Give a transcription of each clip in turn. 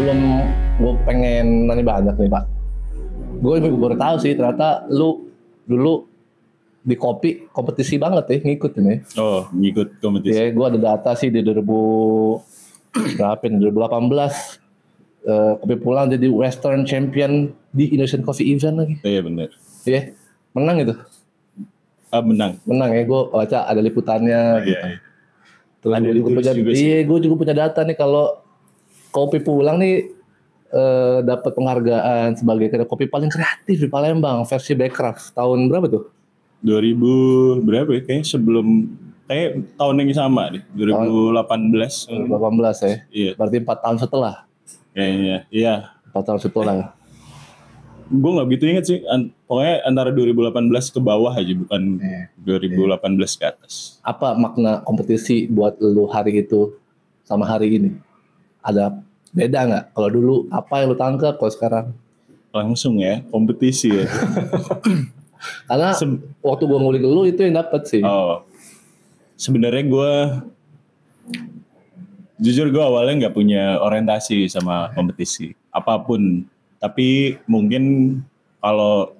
sebelum gue pengen nanya banyak nih Pak, gue baru tahu sih ternyata lu dulu di kopi kompetisi banget ya ngikut ini. Oh, ngikut kompetisi. Ya, gue ada data sih di 2018 kopi pulang jadi Western Champion di Indonesian Coffee Event lagi. Iya benar. Iya, menang itu. Menang ya, gue baca ada liputannya. Gitu. Iya. Terus gue juga punya data nih kalau kopi pulang nih dapat penghargaan sebagai kedai kopi paling kreatif di Palembang versi Backcraft tahun berapa tuh? 2000 berapa ya? Kayak tahun yang sama deh, 2018. 2018 ya. Iya. Berarti 4 tahun setelah. Iya. 4 tahun setelah. Gue nggak begitu inget sih. Pokoknya antara 2018 ke bawah aja, bukan 2018 ke atas. Apa makna kompetisi buat lu hari itu sama hari ini? Ada beda nggak? Kalau dulu apa yang lu tangkap, kalau sekarang? Langsung ya, kompetisi ya. Karena waktu gue ngulik lu itu yang dapet sih. Oh, sebenarnya jujur gue awalnya nggak punya orientasi sama kompetisi apapun. Tapi mungkin kalau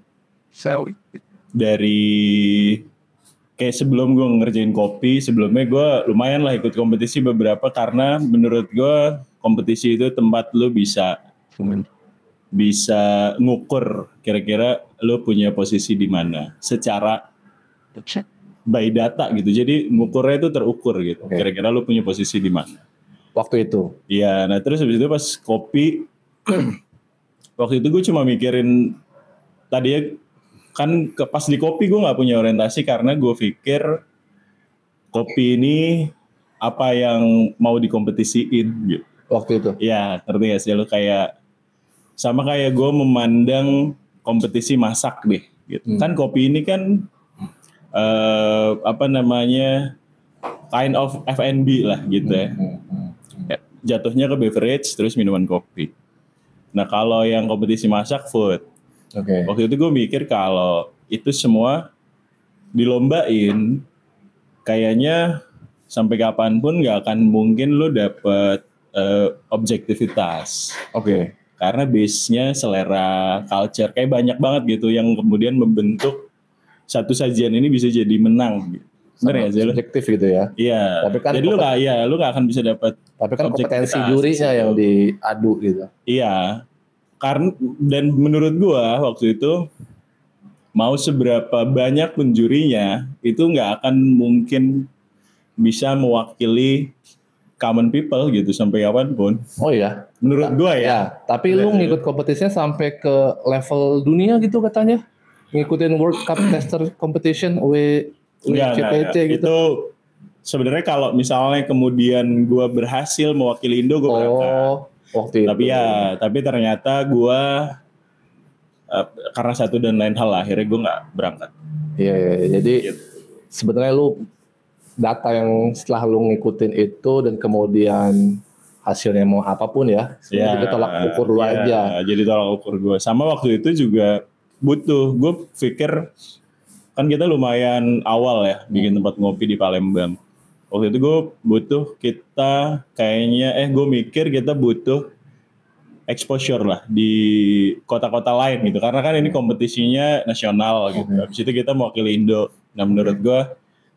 dari kayak sebelum gue ngerjain kopi, sebelumnya gue lumayan lah ikut kompetisi beberapa karena menurut gue kompetisi itu tempat lu bisa ngukur kira-kira lu punya posisi di mana secara by data gitu. Jadi ngukurnya itu terukur gitu. Okay. Kira-kira lu punya posisi di mana waktu itu. Iya, nah terus habis itu pas kopi waktu itu gue cuma mikirin tadi kan pas di kopi gue nggak punya orientasi karena gue pikir kopi ini apa yang mau dikompetisiin gitu. Waktu itu? Ya, ngerti gak sih lu kayak sama kayak gue memandang kompetisi masak deh gitu. Kan kopi ini kan kind of F&B lah gitu ya. Jatuhnya ke beverage terus minuman kopi. Nah kalau yang kompetisi masak food. Okay. Waktu itu gue mikir kalau itu semua dilombain kayaknya sampai kapanpun gak akan mungkin lo dapet objektivitas. Oke. Okay. Karena base-nya selera, culture kayak banyak banget gitu yang kemudian membentuk satu sajian ini bisa jadi menang gitu. Bener ya, subjektif gitu ya. Iya. Tapi kan jadi lu gak akan bisa dapat. Tapi kan kompetensi jurinya yang diadu gitu. Iya. Karena dan menurut gua waktu itu mau seberapa banyak penjurinya itu nggak akan mungkin bisa mewakili common people gitu sampai kapanpun. Oh iya. Menurut gua ya. Tapi lu ngikut kompetisinya sampai ke level dunia gitu katanya. Ngikutin World Cup Tester Competition WCTC gitu. Itu sebenarnya kalau misalnya kemudian gue berhasil mewakili Indo gue berangkat. Waktu itu. Tapi ternyata gue karena satu dan lain hal akhirnya gue nggak berangkat. Iya. Jadi sebenarnya lu data yang setelah lu ngikutin itu dan kemudian hasilnya mau apapun ya, jadi tolak ukur lu aja. Jadi tolak ukur gue. Sama waktu itu juga butuh. Gue pikir kan kita lumayan awal ya bikin tempat ngopi di Palembang. Waktu itu gue butuh gue mikir kita butuh exposure lah di kota-kota lain gitu. Karena kan ini kompetisinya nasional gitu. Habis itu kita mewakili Indo. Nah menurut gue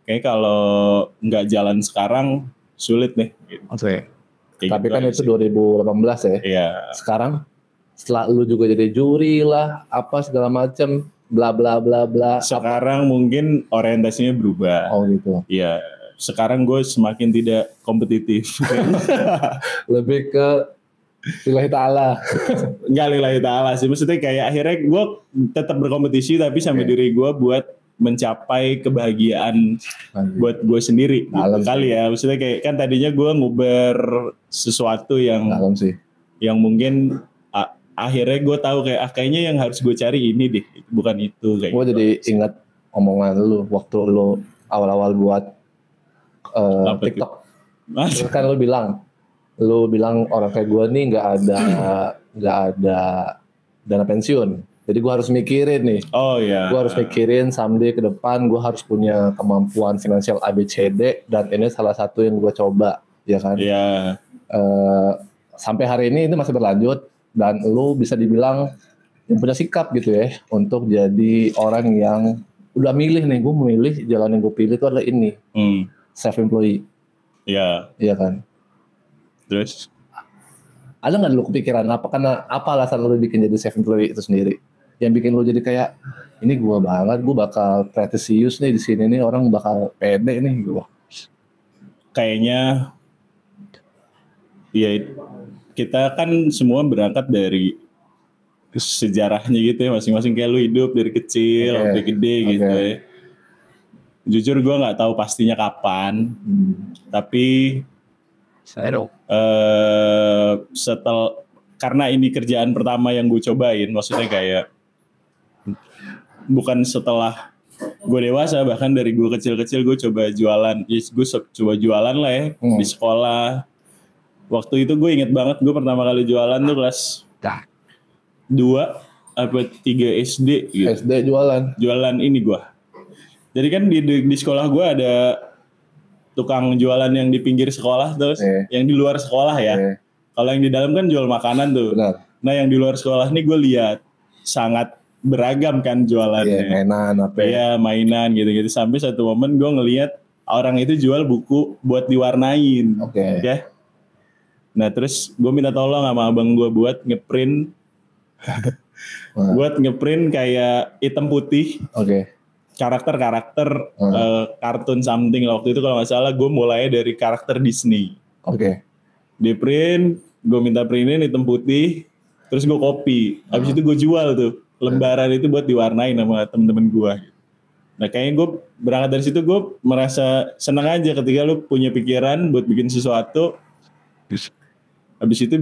kayak kalau nggak jalan sekarang sulit nih. Gitu. Oke. Tapi kan itu 2018 ya. Iya. Sekarang setelah lu juga jadi juri lah, apa segala macam, bla bla bla bla. Sekarang mungkin orientasinya berubah. Oh gitu. Iya. Sekarang gue semakin tidak kompetitif. Lebih ke lillahi ta'ala. Enggak lillahi ta'ala sih. Maksudnya kayak akhirnya gue tetap berkompetisi tapi sama diri gue buat mencapai kebahagiaan buat gue sendiri. Gitu kali ya. Maksudnya kayak kan tadinya gue nguber sesuatu yang mungkin akhirnya gue tahu kayaknya yang harus gue cari ini deh. Bukan itu. Gue jadi ingat omongan lu waktu lu awal-awal buat TikTok. Terus kan lu bilang orang kayak gue nih nggak ada dana pensiun. Jadi gue harus mikirin nih. Oh iya. Gue harus mikirin someday ke depan gue harus punya kemampuan finansial ABCD dan ini salah satu yang gue coba, ya kan? Iya. sampai hari ini itu masih berlanjut dan lu bisa dibilang yang punya sikap gitu ya untuk jadi orang yang udah milih nih, gue memilih jalan yang gue pilih itu adalah ini, self employee. Iya. Iya kan. Terus ada nggak dulu kepikiran apa alasan lu bikin jadi self employee itu sendiri? Yang bikin lu jadi kayak ini gue banget, gue bakal pretisius nih di sini nih, orang bakal pede nih gue. Kayaknya ya kita kan semua berangkat dari sejarahnya gitu ya, masing-masing kayak lu hidup dari kecil sampai gede gitu ya. Jujur gue nggak tahu pastinya kapan, tapi setelah karena ini kerjaan pertama yang gue cobain, maksudnya kayak bukan setelah gue dewasa, bahkan dari gue kecil-kecil gue coba jualan, gue coba jualan lah ya di sekolah. Waktu itu gue inget banget gue pertama kali jualan tuh kelas 2 apa 3 SD gitu. SD jualan ini gue. Jadi kan di sekolah gue ada tukang jualan yang di pinggir sekolah terus yang di luar sekolah ya. Kalau yang di dalam kan jual makanan tuh. Benar. Nah yang di luar sekolah nih gue lihat sangat beragam kan jualannya. Mainan apa? Iya mainan gitu-gitu. Sampai satu momen gue ngelihat orang itu jual buku buat diwarnain. Ya. Nah terus gue minta tolong sama abang gue buat ngeprint kayak hitam putih. Karakter kartun something lah. Waktu itu kalau nggak salah gue mulai dari karakter Disney. Di print, gue minta printin hitam putih, terus gue copy. Habis itu gue jual tuh lembaran itu buat diwarnain sama temen-temen gue. Nah kayaknya gue berangkat dari situ gue merasa senang aja ketika lu punya pikiran buat bikin sesuatu. Habis itu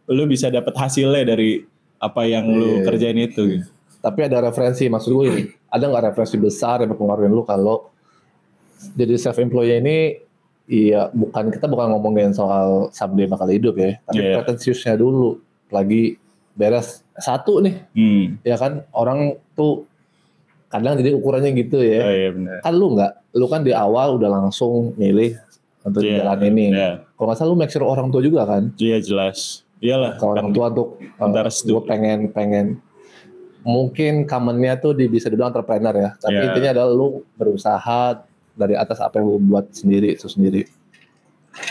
lu bisa dapat hasilnya dari apa yang lu kerjain itu. Gitu. Tapi ada referensi, maksud gue ini, ada nggak referensi besar yang mempengaruhi lu kalau jadi self employee ini? Iya, kita bukan ngomongin soal someday bakal hidup ya, tapi pretensiusnya dulu, lagi beres satu nih, ya kan orang tuh kadang jadi ukurannya gitu ya. Kan lu kan di awal udah langsung milih untuk jalan ini. Kalau nggak salah lu make sure orang tua juga kan? Iya jelas, iyalah. Kalau orang tua tuh, gue pengen mungkin commonnya tuh bisa dibilang entrepreneur ya, tapi intinya adalah lu berusaha dari atas apa yang lu buat sendiri.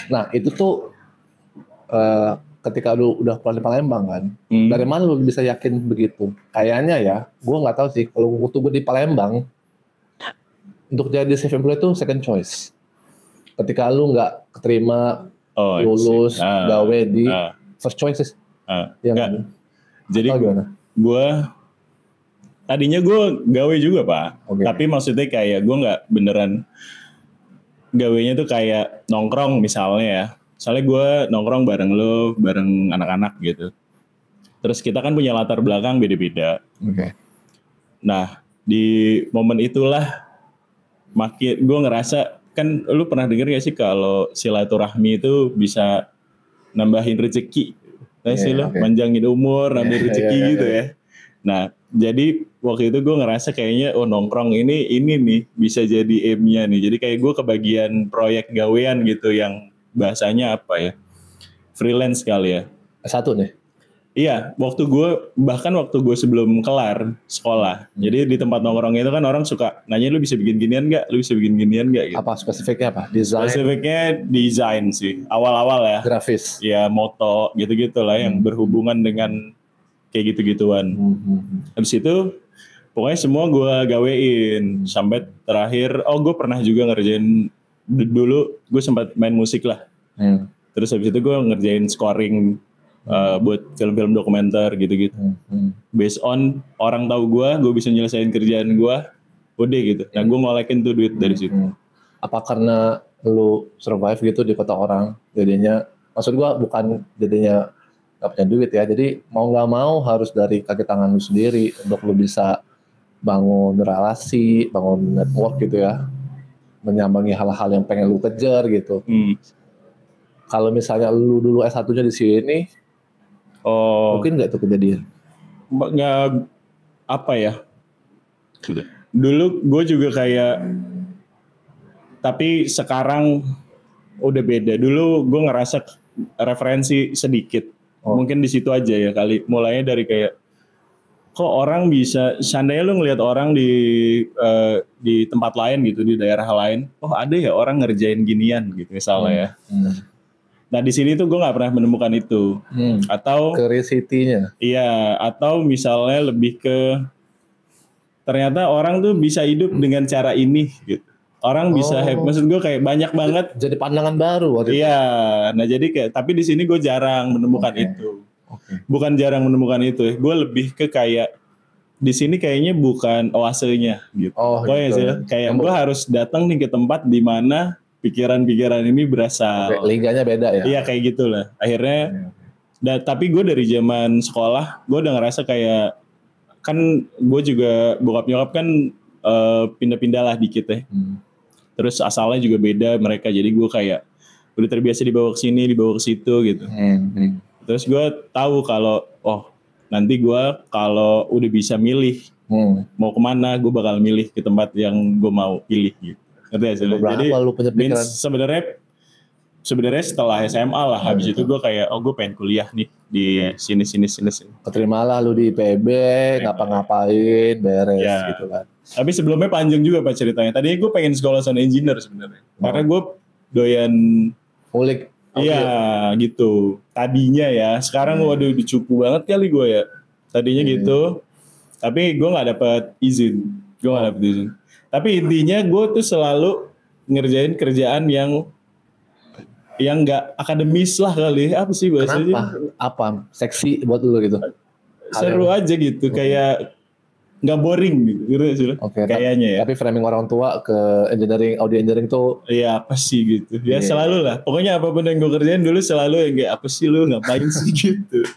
Nah itu tuh ketika lu udah pulang di Palembang kan, dari mana lu bisa yakin begitu? Kayaknya ya, gue nggak tahu sih. Kalau waktu gue di Palembang, untuk jadi self employed itu second choice. Ketika lu nggak keterima lulus gawe di first choice, ya kan? Jadi gue tadinya gue gawe juga Pak, tapi maksudnya kayak gue nggak beneran gawenya tuh kayak nongkrong misalnya ya. Soalnya gue nongkrong bareng anak-anak gitu. Terus kita kan punya latar belakang beda-beda. Nah di momen itulah makin gue ngerasa, kan lu pernah denger gak sih kalau silaturahmi itu bisa nambahin rezeki? Manjangin umur, nambahin rezeki gitu ya. Nah jadi waktu itu gue ngerasa kayaknya nongkrong ini nih bisa jadi aim-nya nih. Jadi kayak gue kebagian proyek gawean gitu yang bahasanya apa ya, freelance kali ya. Satu nih. Iya, waktu gue sebelum kelar sekolah. Jadi di tempat nongkrong itu kan orang suka nanya, lu bisa bikin ginian gak? Gitu. Apa spesifiknya apa? Desain? Spesifiknya desain sih, awal-awal ya. Grafis? Ya moto gitu-gitu lah yang berhubungan dengan kayak gitu-gituan. Habis itu pokoknya semua gue gawein sampai terakhir. Gue pernah juga ngerjain dulu. Gue sempat main musik lah. Terus habis itu gue ngerjain scoring buat film-film dokumenter gitu-gitu. Based on orang tahu gue bisa nyelesain kerjaan gue, udah gitu. Nah gue ngolekin tuh duit dari situ. Apa karena lu survive gitu di kota orang, jadinya? Maksud gue bukan jadinya gak punya duit ya, jadi mau gak mau harus dari kaki tangan lu sendiri untuk lu bisa bangun relasi, bangun network gitu ya, menyambangi hal-hal yang pengen lu kejar gitu. Kalau misalnya lu dulu S1-nya di sini, mungkin gak itu kejadian? Nggak, apa ya, dulu gue juga kayak, tapi sekarang udah beda. Dulu gue ngerasa referensi sedikit. Mungkin di situ aja ya kali. Mulainya dari kayak kok orang bisa, seandainya lu ngelihat orang di tempat lain gitu, di daerah lain, oh ada ya orang ngerjain ginian gitu misalnya ya. Nah di sini tuh gue nggak pernah menemukan itu. Atau curiosity-nya. Iya, atau misalnya lebih ke ternyata orang tuh bisa hidup dengan cara ini gitu. Orang bisa maksud gue kayak banyak banget. Jadi pandangan baru waktu itu. Iya, nah jadi kayak tapi di sini gue jarang menemukan itu. Bukan jarang menemukan itu, gue lebih ke kayak di sini kayaknya bukan oasenya gitu. Gitu. Ya, kayak gue harus datang nih ke tempat di mana pikiran-pikiran ini berasal. Liganya beda ya. Iya kayak gitulah. Akhirnya, tapi gue dari zaman sekolah gue udah ngerasa kayak kan gue juga bokap nyokap kan pindah-pindah lah dikit ya. Terus asalnya juga beda mereka, jadi gue kayak udah terbiasa dibawa ke sini, dibawa ke situ gitu. Terus gue tahu kalau nanti gue kalau udah bisa milih mau kemana, gue bakal milih ke tempat yang gue mau pilih gitu. Ngerti ya? Jadi sebenarnya setelah SMA lah, habis itu gue kayak gue pengen kuliah nih di sini. Keterimalah lu di IPB, ngapa-ngapain, beres gitu kan. Tapi sebelumnya panjang juga Pak ceritanya. Tadinya gue pengen sekolah sound engineer sebenarnya. Karena gue doyan ngulik. Iya gitu. Tadinya ya. Sekarang waduh dicupu banget kali gue ya. Tadinya gitu. Tapi gue gak dapet izin. Tapi intinya gue tuh selalu ngerjain kerjaan yang gak akademis lah kali. Apa sih bahasanya? Kenapa? Apa? Seksi buat lu gitu? Seru aja gitu. Kayak nggak boring gitu kayaknya ya. Tapi framing orang tua ke audio engineering tuh iya apa sih gitu ya selalu lah pokoknya apapun yang gue kerjain dulu selalu yang kayak apa sih lu ngapain sih gitu.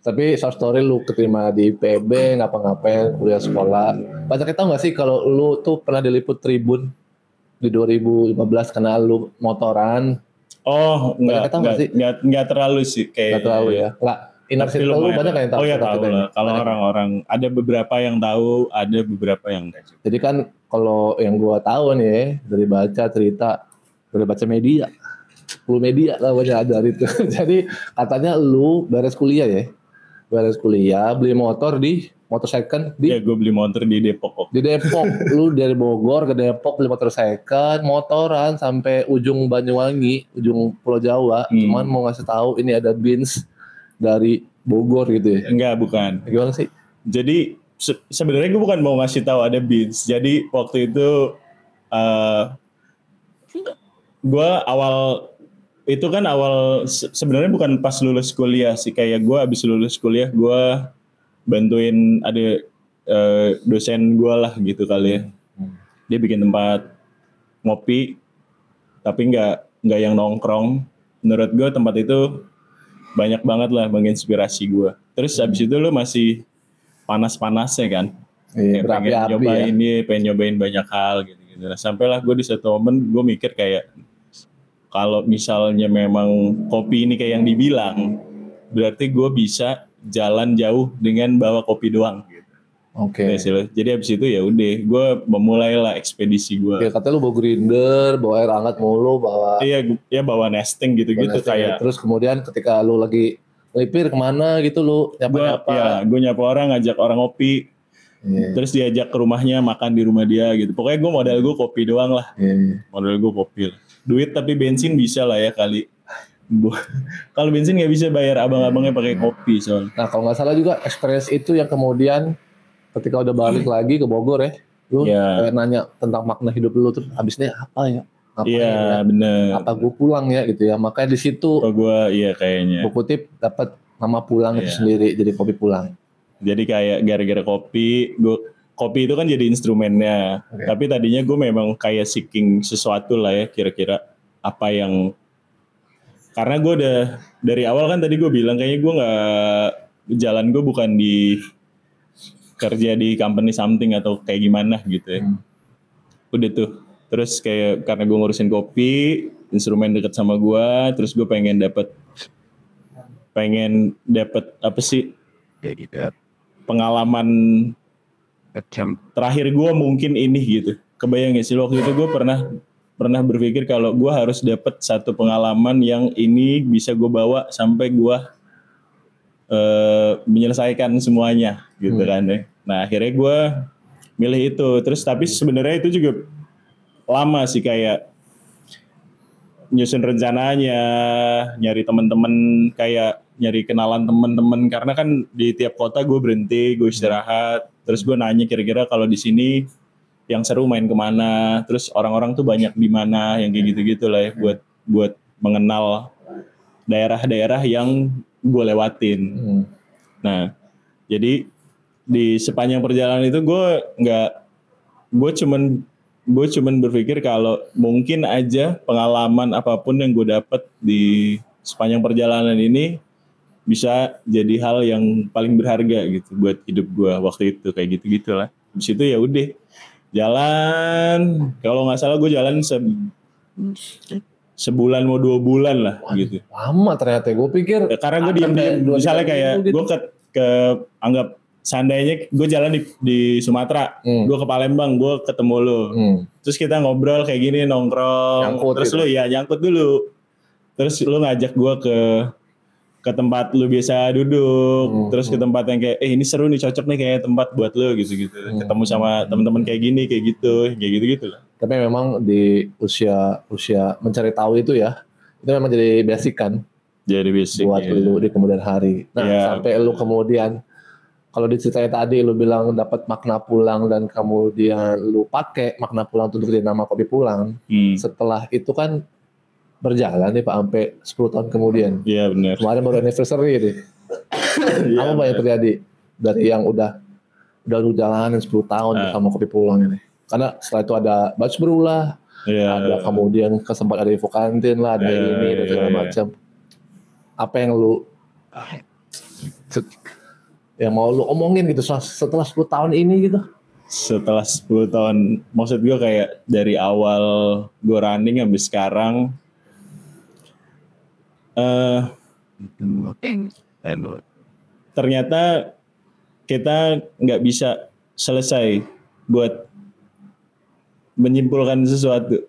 Tapi short story lu keterima di IPB ngapa-ngapain kuliah sekolah banyak tahu nggak sih kalau lu tuh pernah diliput Tribun di 2015 karena lu motoran. Nggak terlalu sih kayak nggak terlalu ya nggak. Inner circle lu banyak yang tahu. Tahu lah. Kalau orang-orang ada beberapa yang tahu, ada beberapa yang enggak. Jadi kan kalau yang gua tahu nih dari baca cerita, dari baca media, lu media lah banyak ada itu. Jadi katanya lu beres kuliah, beli motor di motor second di. Iya, gue beli motor di Depok. Di Depok, lu dari Bogor ke Depok beli motor second, motoran sampai ujung Banyuwangi, ujung Pulau Jawa. Cuman mau ngasih tahu ini ada Benz dari Bogor gitu ya? Enggak, bukan. Gimana sih? Jadi sebenarnya gue bukan mau ngasih tahu ada Beats. Jadi waktu itu gue sebenarnya bukan pas lulus kuliah sih. Kayak gue abis lulus kuliah gue bantuin ada dosen gue lah gitu kali ya. Dia bikin tempat ngopi, tapi nggak yang nongkrong. Menurut gue tempat itu banyak banget lah menginspirasi gue. Terus abis itu lu masih panas-panasnya kan. Pengen nyobain banyak hal gitu. Nah, sampailah gue di satu momen gue mikir kayak kalau misalnya memang kopi ini kayak yang dibilang, berarti gue bisa jalan jauh dengan bawa kopi doang gitu. Jadi abis itu ya udah gue memulailah ekspedisi gue. Ya katanya lu bawa grinder, bawa air hangat mulu, bawa. Iya bawa nesting gitu-gitu kayak. Terus kemudian ketika lu lagi melipir kemana gitu lu nyapa-nyapa. Iya, gue nyapa orang, ngajak orang ngopi. Terus diajak ke rumahnya, makan di rumah dia gitu. Pokoknya gue modal gue kopi doang lah. Modal gue kopi. Duit tapi bensin bisa lah ya kali. Kalau bensin nggak bisa bayar abang-abangnya pakai kopi soalnya. Nah kalau nggak salah juga experience itu yang kemudian ketika udah balik lagi ke Bogor lu kayak nanya tentang makna hidup lu tuh habisnya apa ya? Iya bener. Apa gue pulang ya gitu ya? Makanya di situ. Kayaknya. Gue kutip dapat nama pulang itu sendiri jadi kopi pulang. Jadi kayak gara-gara kopi itu kan jadi instrumennya. Tapi tadinya gue memang kayak seeking sesuatu lah ya kira-kira apa yang. Karena gue udah dari awal kan tadi gue bilang kayaknya gue nggak jalan gue bukan di kerja di company something atau kayak gimana gitu ya. Udah tuh. Terus kayak karena gue ngurusin kopi, instrumen deket sama gue, terus gue pengen dapet apa sih? Pengalaman terakhir gue mungkin ini gitu. Kebayang gak sih waktu itu gue pernah pernah berpikir kalau gue harus dapat satu pengalaman yang ini bisa gue bawa sampai gue menyelesaikan semuanya gitu kan ya. Nah akhirnya gue milih itu. Terus tapi sebenarnya itu juga lama sih, kayak nyusun rencananya, nyari teman-teman, kayak nyari kenalan teman-teman, karena kan di tiap kota gue berhenti, gue istirahat, terus gue nanya kira-kira kalau di sini yang seru main kemana, terus orang-orang tuh banyak di mana, yang kayak gitu-gitu lah ya, buat mengenal daerah-daerah yang gue lewatin. Nah, jadi di sepanjang perjalanan itu gue cuman berpikir kalau mungkin aja pengalaman apapun yang gue dapat di sepanjang perjalanan ini bisa jadi hal yang paling berharga gitu buat hidup gue waktu itu, kayak gitu-gitulah. Habis itu ya udah jalan, kalau nggak salah gue jalan sebulan mau 2 bulan lah. Wah, gitu. Lama ternyata, gue pikir. Ya, karena gue diem misalnya kayak gitu. Gue ke anggap seandainya gue jalan di Sumatera, gue ke Palembang, gue ketemu lu, terus kita ngobrol kayak gini, nongkrong, nyangkut terus gitu. Lu ya nyangkut dulu, terus lu ngajak gue ke tempat lu biasa duduk, terus ke tempat yang kayak ini seru nih, cocok nih kayak tempat buat lu gitu, ketemu sama teman-teman kayak gini, kayak gitu lah. Tapi memang di usia mencari tahu itu ya, itu memang jadi basic kan, jadi basic buat lu di kemudian hari. Nah sampai lu kemudian, kalau diceritain tadi lu bilang dapat makna pulang, dan kemudian lu pakai makna pulang untuk jadi nama kopi pulang. Setelah itu kan berjalan nih Pak sampai 10 tahun kemudian. Iya benar. Kemarin baru anniversary nih. Apa banyak terjadi dari yang udah lu jalanin 10 tahun sama kopi pulang ini? Karena setelah itu ada batch berulah, ada kemudian kesempatan ada info kantin lah, ada ini dan segala macam. Apa yang lu yang mau lu omongin gitu setelah 10 tahun ini gitu? Setelah 10 tahun, maksud gue kayak dari awal gue running sampai sekarang, ternyata kita nggak bisa selesai buat menyimpulkan sesuatu.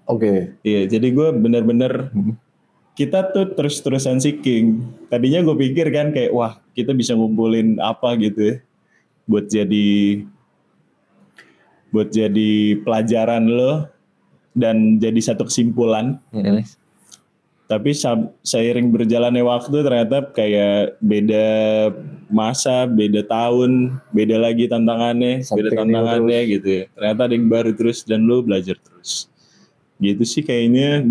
Oke. Iya, jadi gue benar-benar kita tuh terus-terusan seeking. Tadinya gue pikir kan kayak wah kita bisa ngumpulin apa gitu ya, buat jadi pelajaran lo dan jadi satu kesimpulan. Tapi seiring berjalannya waktu ternyata kayak beda masa, beda tahun, beda lagi tantangannya, gitu ya. Ternyata ada yang baru terus dan lo belajar terus. Gitu sih kayaknya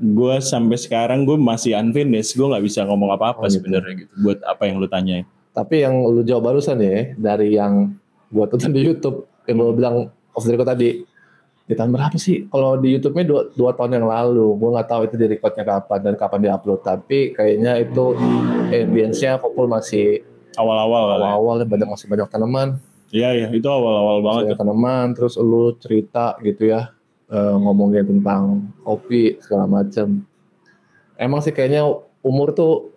gue sampai sekarang gue masih unfinished, gue nggak bisa ngomong apa-apa sebenarnya gitu. Buat apa yang lo tanyain. Tapi yang lo jawab barusan ya, dari yang gue tonton di YouTube, yang lo bilang off the record tadi, di tahun berapa sih? Kalau di YouTube-nya 2 tahun yang lalu, gue nggak tahu itu di recordnya kapan dan kapan di-upload. Tapi kayaknya itu ambience-nya Kopul masih awal-awal masih banyak tanaman. Iya itu awal-awal banget. Tanaman, terus lu cerita gitu ya, ngomongin tentang kopi segala macam. Emang sih kayaknya umur tuh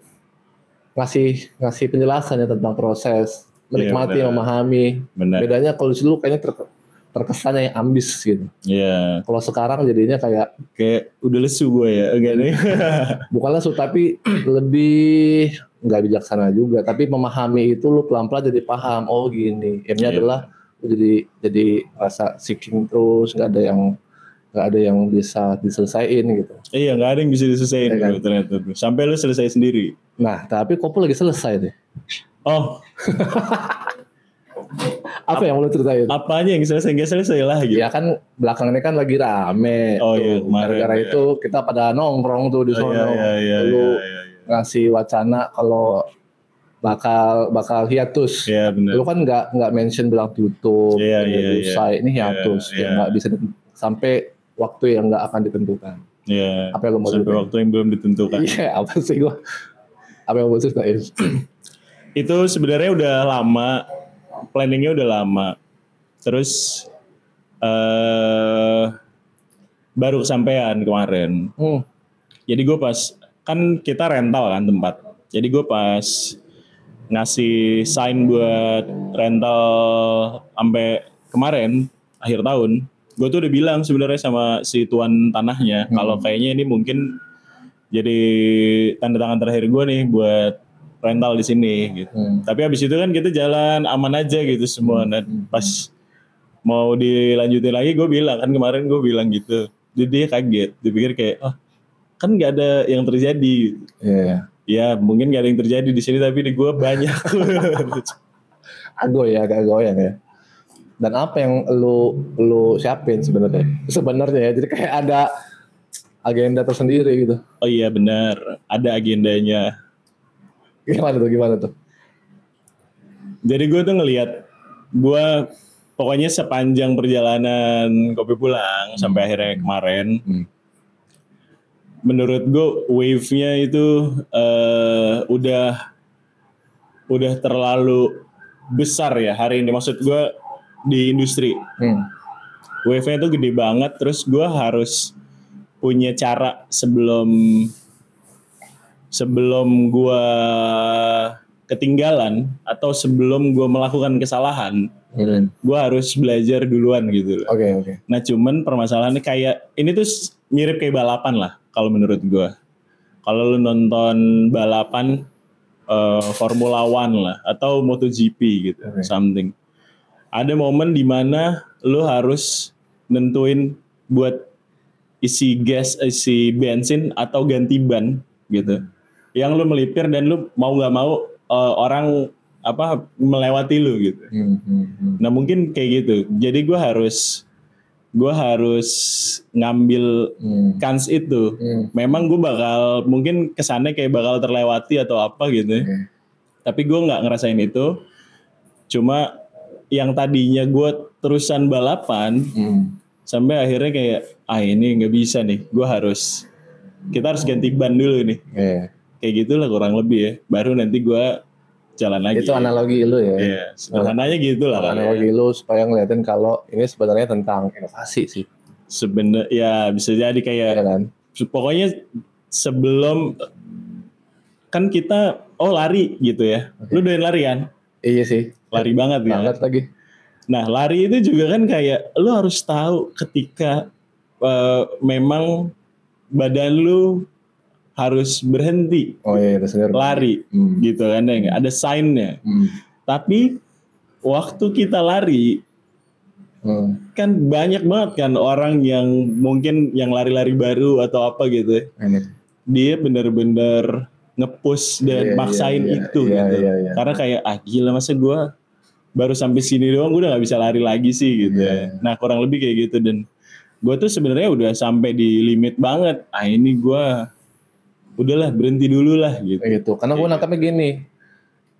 ngasih penjelasannya tentang proses, menikmati, memahami. Bener. Bedanya kalau dulu kayaknya terkesannya yang ambis gitu. Iya. Kalau sekarang jadinya kayak udah lesu gue ya, enggak nih. Bukan lesu tapi lebih nggak bijaksana juga. Tapi memahami itu lu pelan-pelan jadi paham. Oh gini. Akhirnya adalah jadi rasa seeking terus, nggak ada yang bisa diselesaikan gitu. Iya, nggak ada yang bisa diselesaikan ya, kan? Ternyata sampai lu selesai sendiri. Nah, tapi Kopul lagi selesai deh. Oh. Apa yang mau lu ceritain? Apanya yang selesai? Nggak selesai lah gitu. Ya kan belakangan ini kan lagi rame. Oh iya, gara-gara itu kita pada nongkrong tuh di sono. Lu ngasih wacana kalau bakal hiatus. Iya benar. Lu kan nggak mention bilang tutup. Iya. Ini hiatus. Ya nggak bisa sampai waktu yang nggak akan ditentukan. Iya. Apa yang lu mau sampai waktu yang belum ditentukan. Iya, apa sih gua? Apa yang mau ceritain? Itu sebenarnya udah lama. Planningnya udah lama, terus baru kesampaian kemarin. Jadi gue pas kan kita rental kan tempat, jadi gue pas ngasih sign buat rental sampai kemarin akhir tahun, gue tuh udah bilang sebenarnya sama si tuan tanahnya kalau kayaknya ini mungkin jadi tanda tangan terakhir gue nih buat rental di sini gitu. Tapi habis itu kan kita jalan aman aja gitu semua. Nah, pas mau dilanjutin lagi gue bilang kan kemarin gue bilang gitu. Jadi dia kaget, dia pikir kayak kan nggak ada yang terjadi. Ya mungkin nggak ada yang terjadi di sini tapi di gue banyak. Agak goyang ya. Dan apa yang lu siapin sebenarnya ya, jadi kayak ada agenda tersendiri gitu. Oh iya benar, ada agendanya. Gimana tuh? Jadi gue tuh ngelihat, gue pokoknya sepanjang perjalanan Kopi Pulang sampai akhirnya kemarin, menurut gue wave-nya itu udah terlalu besar ya hari ini. Maksud gue di industri, wave-nya itu gede banget. Terus gue harus punya cara sebelum gue ketinggalan atau sebelum gue melakukan kesalahan, gue harus belajar duluan gitu. Oke. Nah cuman permasalahannya kayak ini tuh mirip kayak balapan lah kalau menurut gue. Kalau lu nonton balapan Formula One lah atau MotoGP gitu, something. Ada momen di mana lu harus nentuin buat isi bensin atau ganti ban gitu. Yang lu melipir dan lu mau nggak mau orang melewati lu gitu. Nah mungkin kayak gitu. Jadi gue harus ngambil kans itu. Memang gue bakal mungkin kesannya kayak bakal terlewati atau apa gitu. Tapi gue nggak ngerasain itu. Cuma yang tadinya gue terusan balapan sampai akhirnya kayak ini nggak bisa nih. Kita harus ganti ban dulu nih. Kayak gitulah kurang lebih ya. Baru nanti gue jalan lagi. Itu analogi lu ya. Iya, sederhananya gitu lah. Analogi lu supaya ngeliatin kalau ini sebenarnya tentang inovasi sih. Sebenarnya ya bisa jadi kayak kan? Pokoknya sebelum kan kita lari gitu ya. Lu doyan lari kan? Iya sih. Lari banget ya. Banget lagi. Nah, lari itu juga kan kayak lu harus tahu ketika memang badan lu harus berhenti lari gitu kan, ada sign-nya. Tapi waktu kita lari kan banyak banget kan orang yang mungkin yang lari-lari baru atau apa gitu. Dia bener-bener nge-push dan maksain itu gitu. Karena kayak gila masa gue baru sampai sini doang gue udah gak bisa lari lagi sih gitu. Nah kurang lebih kayak gitu. Dan gue tuh sebenarnya udah sampai di limit banget. Ini gue udahlah berhenti dulu lah gitu. Karena gue nangkapnya gini,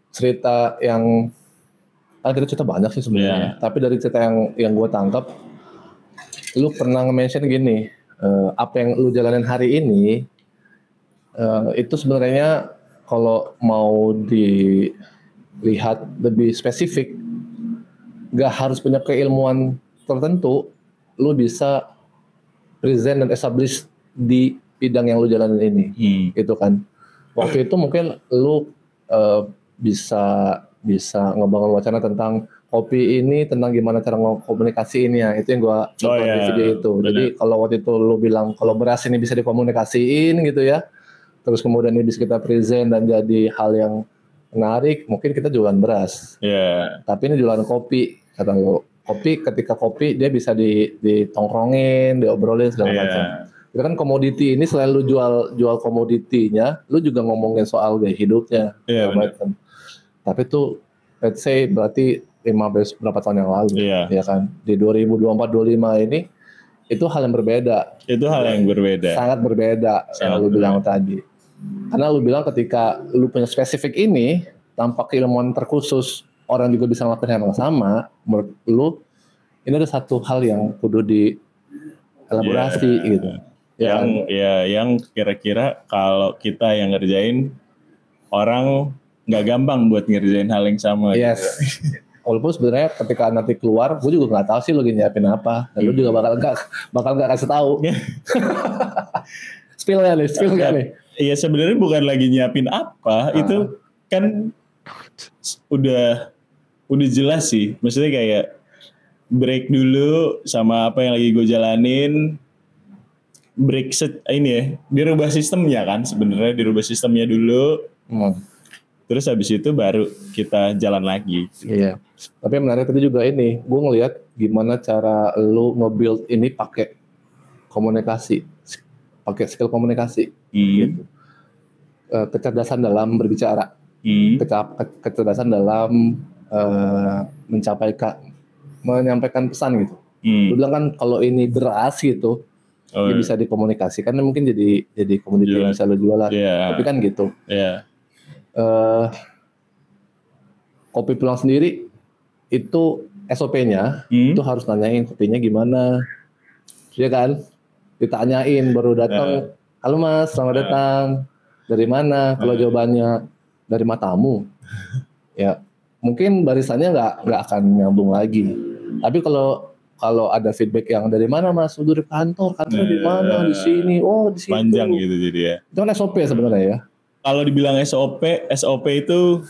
cerita yang kita cerita banyak sih sebenarnya. Tapi dari cerita yang gue tangkap, lu pernah nge-mention gini, apa yang lu jalanin hari ini itu sebenarnya kalau mau dilihat lebih spesifik, gak harus punya keilmuan tertentu, lu bisa present dan establish di bidang yang lu jalanin ini, gitu kan. Waktu itu mungkin lu bisa ngebangun wacana tentang kopi ini, tentang gimana cara komunikasiinnya, itu yang gua coba di video itu. Bener. Jadi kalau waktu itu lu bilang kalau beras ini bisa dikomunikasiin gitu ya, terus kemudian ini bisa kita present dan jadi hal yang menarik, mungkin kita jualan beras. Tapi ini jualan kopi, kata lu. Ketika kopi dia bisa ditongkrongin, diobrolin segala macam. Itu kan komoditi ini selain lu jual komoditinya, lu juga ngomongin soal gaya hidupnya. Macam. Tapi tuh let's say berarti 15 berapa tahun yang lalu, ya kan? Di 2024-25 ini itu hal yang berbeda. Sangat berbeda yang lu bilang tadi. Karena lu bilang ketika lu punya spesifik ini, tanpa keilmuan terkhusus, orang juga bisa melakukan hal yang sama. Menurut lu, ini ada satu hal yang kudu dielaborasi gitu. Yang kira-kira kalau kita yang ngerjain, orang nggak gampang buat ngerjain hal yang sama. Yes. Walaupun sebenarnya ketika nanti keluar, gue juga nggak tahu sih lu lagi nyiapin apa. Dan lu juga bakal nggak kasih tahu. Spill nggak nih? Iya sebenarnya bukan lagi nyiapin apa, itu kan udah jelas sih. Maksudnya kayak break dulu sama apa yang lagi gue jalanin. Break ini ya, dirubah sistemnya kan sebenarnya, dirubah sistemnya dulu. Terus habis itu baru kita jalan lagi. Iya. Tapi yang menarik tadi juga ini, gue ngelihat gimana cara lu nge-build ini pakai komunikasi, pakai skill komunikasi. Gitu. Kecerdasan dalam berbicara, kecerdasan dalam menyampaikan pesan gitu. Lu bilang kan kalau ini deras gitu, dia bisa dikomunikasikan, mungkin jadi komoditi yang bisa lu jual lah. Tapi kan gitu. Kopi pulang sendiri itu SOP-nya itu harus nanyain kopinya gimana, ya kan? Ditanyain baru datang. Halo Mas, selamat datang. Dari mana? Kalau jawabannya dari matamu, ya mungkin barisannya nggak akan nyambung lagi. Tapi kalau ada feedback yang dari mana Mas? Udah di kantor di mana? Di sini. Oh di situ. Panjang gitu jadi ya. Itu kan SOP sebenarnya ya. Kalau dibilang SOP itu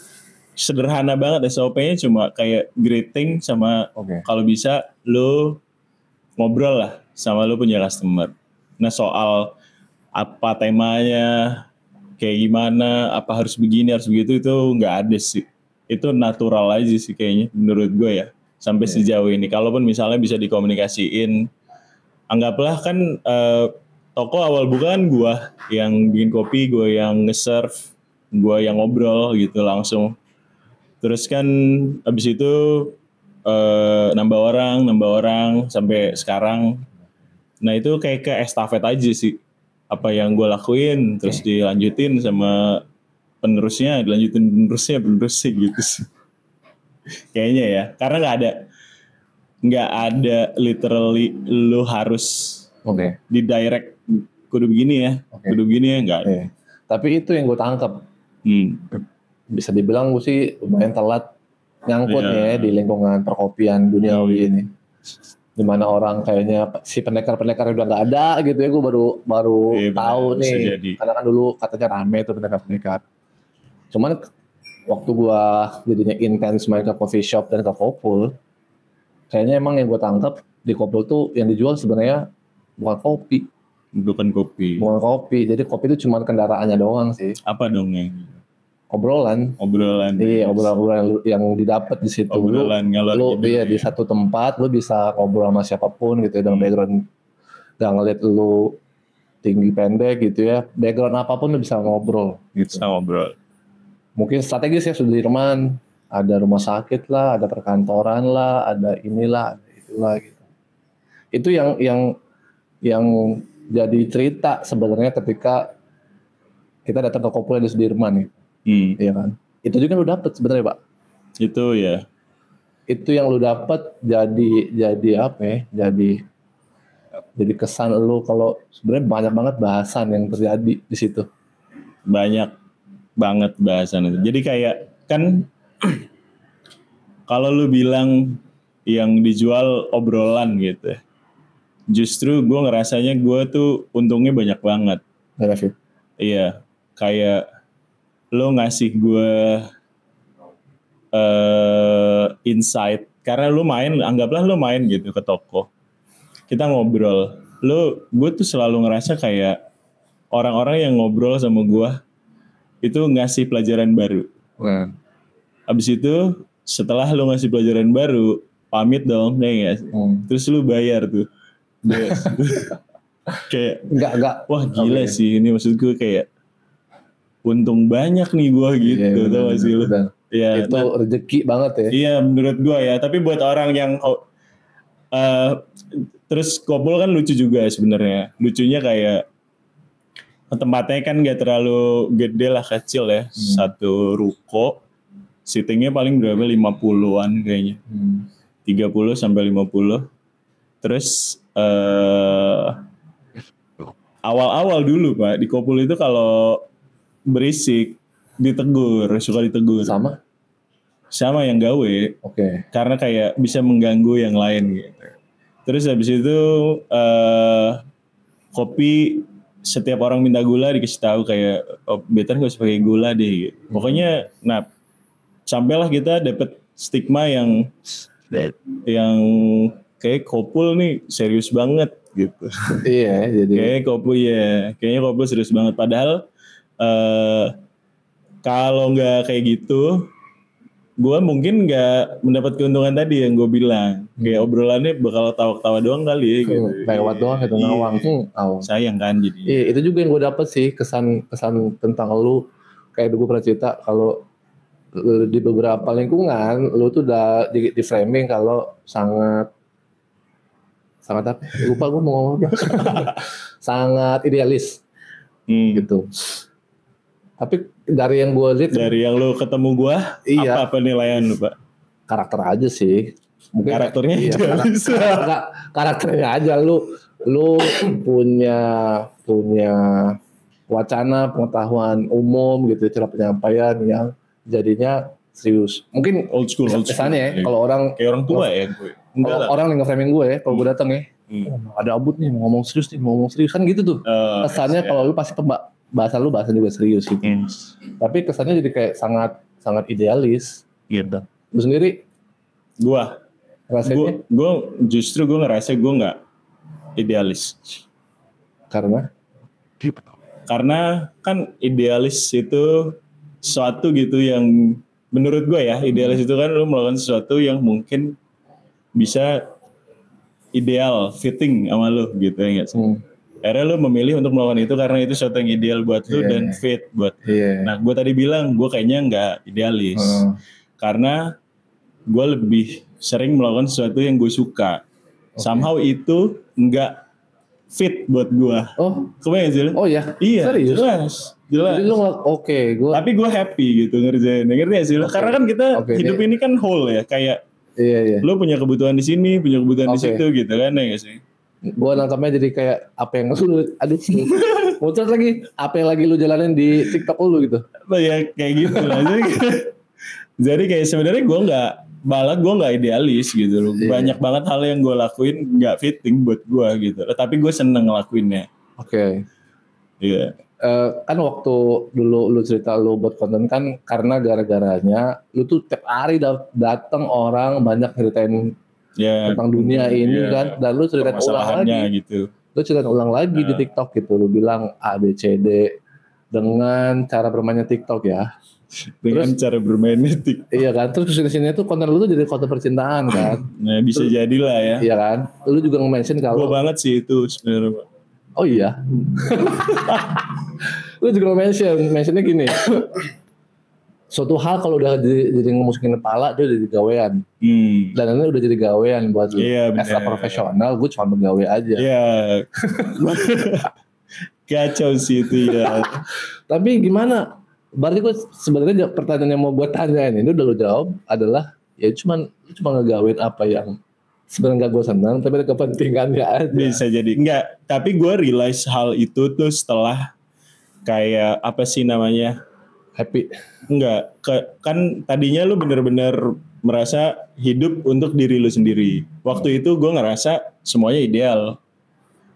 sederhana banget. SOP-nya cuma kayak greeting sama kalau bisa lo ngobrol lah sama lo punya customer. Nah soal apa temanya, kayak gimana, apa harus begini, harus begitu, itu nggak ada sih. Itu natural aja sih kayaknya menurut gue ya. Sampai sejauh ini. Kalaupun misalnya bisa dikomunikasiin, anggaplah kan toko awal buka kan gue yang bikin kopi, gue yang nge-serve, gue yang ngobrol gitu langsung. Terus kan abis itu nambah orang sampai sekarang. Nah itu kayak ke estafet aja sih. Apa yang gue lakuin, terus dilanjutin sama penerusnya gitu sih. Kayaknya ya, karena nggak ada literally lu harus di direct kudu begini ya, kudu begini ya, nggak ada. Tapi itu yang gue tangkap. Bisa dibilang gue sih lumayan telat nyangkut ya di lingkungan perkopian duniawi ini. Dimana orang kayaknya si pendekar-pendekar udah nggak ada gitu ya, gue baru tahu nih. Karena kan dulu katanya rame tuh pendekar-pendekar. Cuman waktu gue jadinya intens main ke coffee shop dan ke Kopul, kayaknya emang yang gue tangkap di Kopul tuh yang dijual sebenarnya bukan kopi. Bukan kopi. Jadi kopi itu cuma kendaraannya doang sih. Apa dong yang? Obrolan. Iya, obrolan yang didapat di situ. Obrolan lu di satu tempat lu bisa ngobrol sama siapapun gitu ya, dengan background nggak ngeliat lu tinggi pendek gitu ya. Background apapun lu bisa ngobrol gitu. Bisa ngobrol. Mungkin strategis ya Sudirman, ada rumah sakit lah, ada perkantoran lah, ada inilah, ada itulah gitu. Itu yang jadi cerita sebenarnya ketika kita datang ke Kopul di Sudirman gitu. Iya kan? Itu juga lu dapet sebenarnya Pak. Itu ya. Itu yang lu dapet jadi apa ya? Jadi kesan lu kalau sebenarnya banyak banget bahasan yang terjadi di situ. Banyak banget bahasan itu. Jadi kayak kan kalau lu bilang yang dijual obrolan gitu. Justru gue ngerasanya gue tuh untungnya banyak banget. Iya, kayak lo ngasih gue insight karena lo anggaplah lo main gitu ke toko, kita ngobrol, gue tuh selalu ngerasa kayak orang-orang yang ngobrol sama gue itu ngasih pelajaran baru. Abis itu setelah lo ngasih pelajaran baru, pamit dong, terus lo bayar tuh. Kayak enggak. Wah gila sih ini, maksud gue kayak untung banyak nih gue gitu, tau gak sih lu? Ya, itu rezeki banget ya. Iya menurut gue ya. Tapi buat orang yang terus Kopul kan lucu juga sebenarnya. Lucunya kayak tempatnya kan gak terlalu gede lah, kecil ya. Satu ruko seatingnya paling berapa, 50-an kayaknya. 30 sampai 50. Terus awal-awal dulu Pak di Kopul itu kalau berisik suka ditegur sama yang gawe. Karena kayak bisa mengganggu yang lain gitu. Terus habis itu kopi setiap orang minta gula dikasih tahu kayak better gak usah pakai gula deh gitu. Pokoknya sampailah kita dapet stigma yang yang kayak Kopul nih serius banget gitu. Iya, jadi Kayaknya Kopul serius banget. Padahal kalau nggak kayak gitu, gue mungkin nggak mendapat keuntungan tadi yang gue bilang. Kayak obrolannya bakal tawa-tawa doang kali ya gitu. lewat doang gitu ngawang. Sayang kan jadi. Iya, itu juga yang gue dapet sih kesan tentang lu. Kayak gue pernah cerita kalau di beberapa lingkungan lu tuh udah di framing kalau sangat apa? Lupa gue mau ngomong apa. Sangat idealis gitu. Tapi dari yang gue lihat, dari yang lu ketemu gue, iya, apa penilaian lu Pak? Karakter aja sih. Mungkin karakternya enggak, karakternya aja lu punya wacana pengetahuan umum gitu, cara penyampaian yang jadinya serius. Mungkin old school. Misalnya ya, kalau orang kayak orang tua ya gue. Kalau orang yang nge-framing gue ya, kalau gue datang ya, ada Abud nih mau ngomong serius kan gitu tuh. Kesannya kalau lu pasti bahasa juga serius gitu. Tapi kesannya jadi kayak sangat idealis gitu. Lu sendiri? Gue justru ngerasa gue nggak idealis. Karena kan idealis itu sesuatu gitu yang menurut gue ya, idealis itu kan lu melakukan sesuatu yang mungkin bisa ideal, fitting sama lu gitu ya nggak sih? Akhirnya lu memilih untuk melakukan itu karena itu sesuatu yang ideal buat lu dan fit buat. Nah, gue tadi bilang gue kayaknya nggak idealis karena gue lebih sering melakukan sesuatu yang gue suka. Somehow itu nggak fit buat gue. Kebayang sih? Oh ya? Iya. Serius? Jelas. Jadi lu tapi gue happy gitu ngerjain. Ngerti gak sih? Karena kan kita hidup ini kan whole ya, kayak. Iya. Lu punya kebutuhan di sini, punya kebutuhan di situ gitu kan ya gak sih? Gue nangkapnya jadi kayak apa yang lu muncul lagi apa yang lagi lu jalanin di TikTok lu gitu. Ya kayak gitu lah. Jadi kayak sebenarnya gue nggak idealis gitu loh. Banyak banget hal yang gue lakuin nggak fitting buat gue gitu. Tapi gue seneng ngelakuinnya. Iya. Kan waktu dulu lu cerita lu buat konten kan karena gara-garanya lu tuh tiap hari datang orang banyak ceritain tentang dunia ini kan, dan lu ceritain ulang lagi gitu. Lu ceritain ulang lagi di TikTok gitu, lu bilang A B C D dengan cara bermainnya TikTok ya. Cara bermainnya TikTok. Iya kan, terus kesini tuh konten lu tuh jadi konten percintaan kan. Nah bisa jadilah ya. Iya kan, lu juga nge-mention kalau. Gue banget sih itu sebenarnya. Oh iya. Lu juga mentionnya gini. Suatu hal kalau udah jadi ngemusuhin kepala dia udah jadi gawean. Dan ini udah jadi gawean buat lu. As a profesional gue cuma pegawai aja. Iya. Kacau sih itu ya. Tapi gimana? Berarti gue sebenarnya pertanyaan yang mau gue tanya ini udah lu jawab adalah ya cuma ngegawein apa yang sebenarnya gak gue senang, tapi ada kepentingannya aja. Bisa jadi. Enggak, tapi gue realize hal itu tuh setelah kayak apa sih namanya? Happy. Enggak, kan tadinya lu bener-bener merasa hidup untuk diri lu sendiri. Waktu itu gue ngerasa semuanya ideal.